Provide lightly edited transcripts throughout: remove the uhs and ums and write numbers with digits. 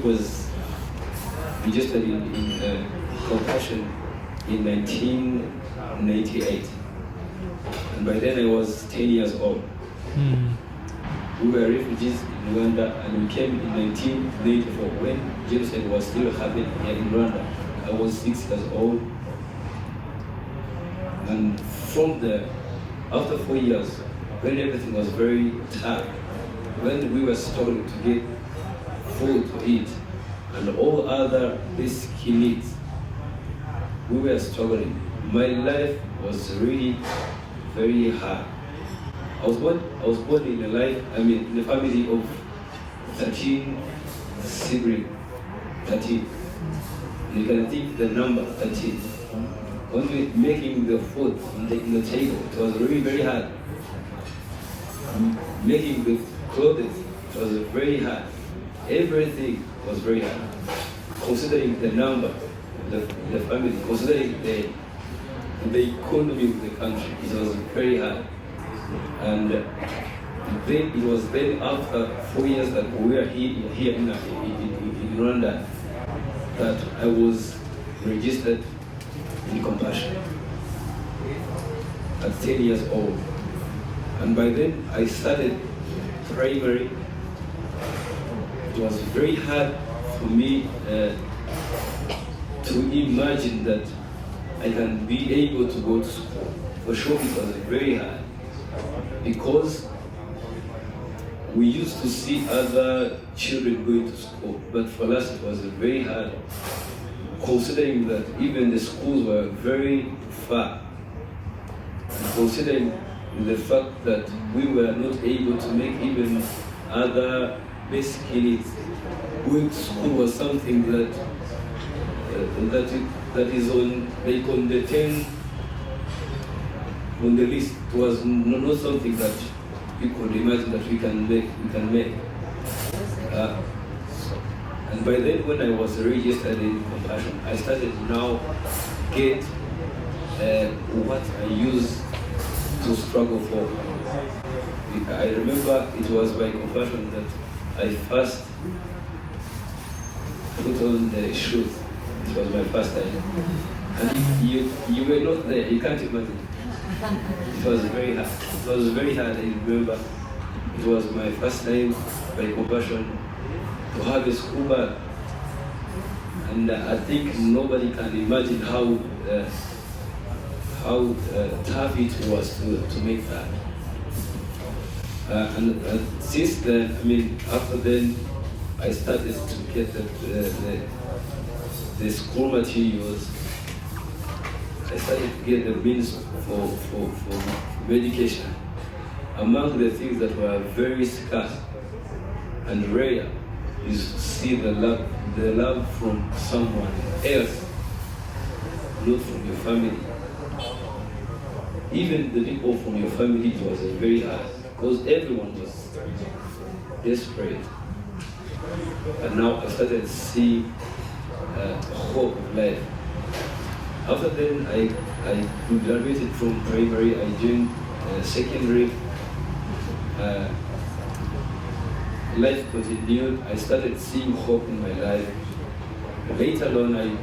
was registered in Compassion in 1998. And by then I was 10 years old. We were refugees in Rwanda, and we came in 1994 when genocide was still happening here in Rwanda. I was 6 years old. And from there, after 4 years, when everything was very tough, when we were struggling to get food to eat and all other basic needs, we were struggling. My life was really very hard. I was born in in a family of 13 siblings. 13. You can think the number 13. Only making the food in the table, it was really very hard. Making the clothes, it was very hard. Everything was very hard. Considering the number of the family, considering the economy of the country, it was very hard. And then it was then after 4 years that we were here in Rwanda that I was registered in Compassion at 10 years old. And by then I started primary. It was very hard for me to imagine that I can be able to go to school. For sure it was very hard, because we used to see other children going to school, but for us it was very hard, considering that even the schools were very far, considering the fact that we were not able to make even other basic needs. Going to school was something that is on the 10 on the list. It was not something that we could imagine that we can make. And by then, when I was registered in Compassion, I started now get what I used to struggle for. I remember it was by Compassion that I first put on the shoes. It was my first time. And you were not there, you can't imagine. It was very hard. It was very hard, I remember. It was my first time by Compassion to have a school bag. And I think nobody can imagine how tough it was to make that. And since then, after then, I started to get the school materials. I started to get the means for medication. Among the things that were very scarce and rare is to see the love from someone else, not from your family. Even the people from your family, it was very hard, because everyone was desperate. And now I started to see hope of life. After then, I graduated from primary, I joined secondary. Life continued. I started seeing hope in my life. Later on, I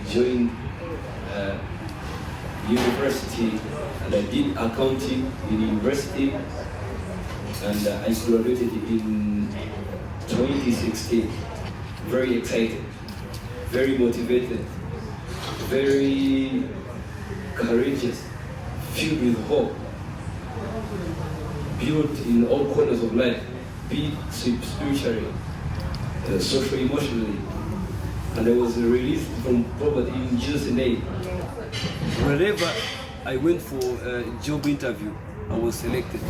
joined university, and I did accounting in university, and I graduated in 2016. Very excited, very motivated, very courageous, filled with hope, built in all corners of life, be it spiritually, socially, emotionally. And I was released from poverty in Jesus' name. Wherever I went for a job interview, I was selected.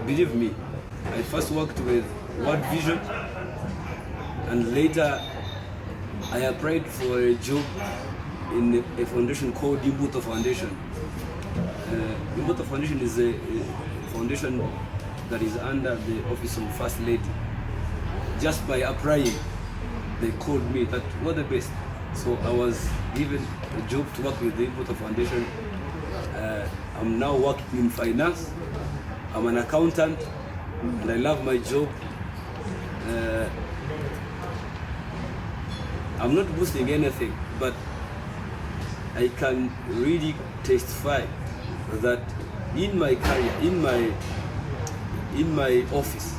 Believe me, I first worked with World Vision, and later I applied for a job in a foundation called Imbuto Foundation. Imbuto Foundation is a foundation that is under the office of First Lady. Just by applying, they called me that was the best. So I was given a job to work with the Imbuto Foundation. I'm now working in finance. I'm an accountant, and I love my job. I'm not boosting anything, but I can really testify that in my career, in my office,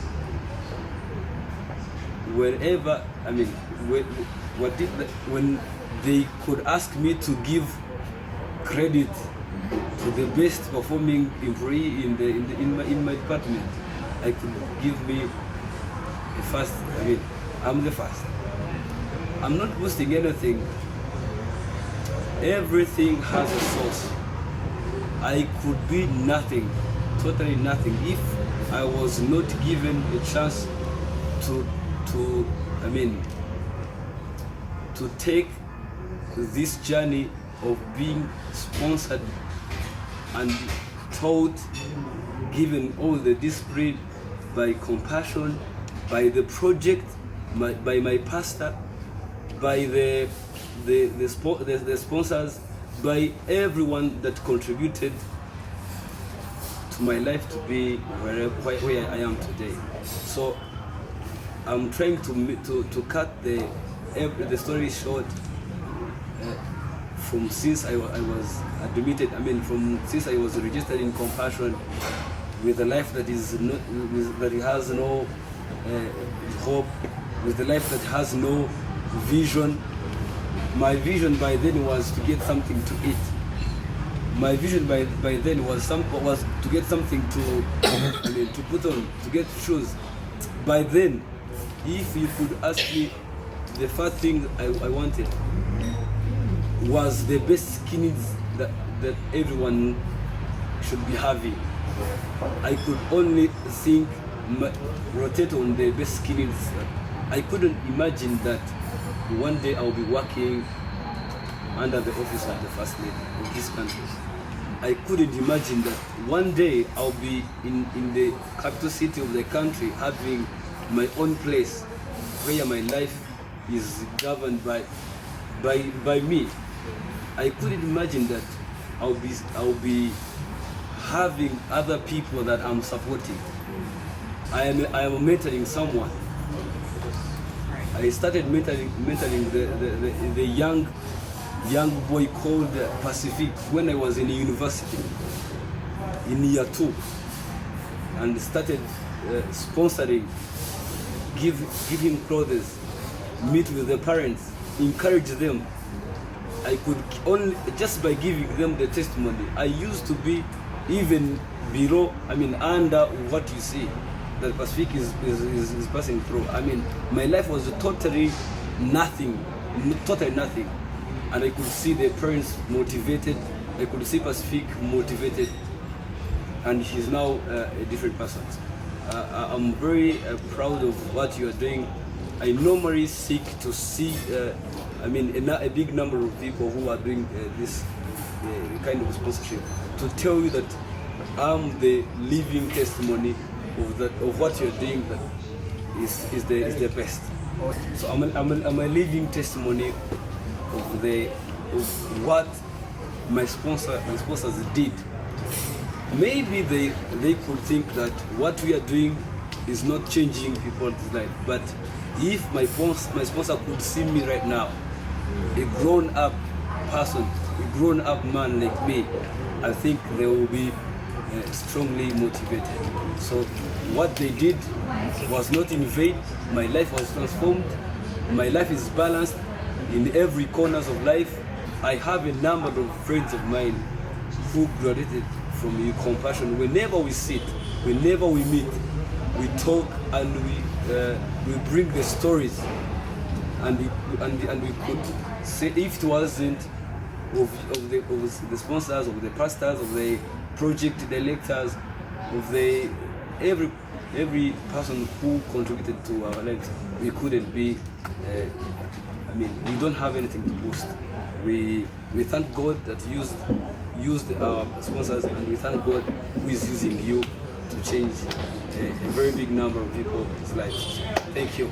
wherever, I mean, when they could ask me to give credit to the best performing employee in my department, I could give me the first. I mean, I'm the first. I'm not boosting anything. Everything has a source. I could be nothing, totally nothing, if I was not given a chance to take this journey of being sponsored and taught, given all the discipline, by compassion, by the project, by my pastor, by the sponsors, by everyone that contributed to my life to be where I am today. So I'm trying to cut the story short. From since I was admitted, since I was registered in compassion, with a life that is not, that has no hope, with a life that has no vision. My vision by then was to get something to eat. My vision by then was to get something to to put on, to get shoes. By then, if you could ask me, the first thing I wanted was the best skins that everyone should be having. I could only think, rotate on the best skins. I couldn't imagine that one day I'll be working under the office of the First Lady of this country. I couldn't imagine that one day I'll be in the capital city of the country, having my own place where my life is governed by me. I couldn't imagine that I'll be having other people that I'm supporting. I am mentoring someone. I started mentoring the young boy called Pacific when I was in university, in year 2, and started sponsoring, give him clothes, meet with the parents, encourage them. I could only, just by giving them the testimony, I used to be even below, under what you see that Pacific is passing through. My life was totally nothing, and I could see the parents motivated. I could see Pacific motivated, and he's now a different person. I'm very proud of what you are doing. I normally seek to see a big number of people who are doing this kind of sponsorship, to tell you that I'm the living testimony of what you're doing that is the best. So I'm a living testimony of what my sponsors did. Maybe they could think that what we are doing is not changing people's life, but if my sponsor could see me right now, a grown-up person, a grown-up man like me, I think they will be strongly motivated. So what they did was not in vain. My life was transformed. My life is balanced in every corners of life. I have a number of friends of mine who graduated from compassion. Whenever we sit, whenever we meet, we talk and we bring the stories, and we could say, if it wasn't of the sponsors, of the pastors, of the project directors, of every person who contributed to our lives, we couldn't be. We don't have anything to boost. We thank God that used our sponsors, and we thank God who is using you to change a very big number of people's lives. Thank you.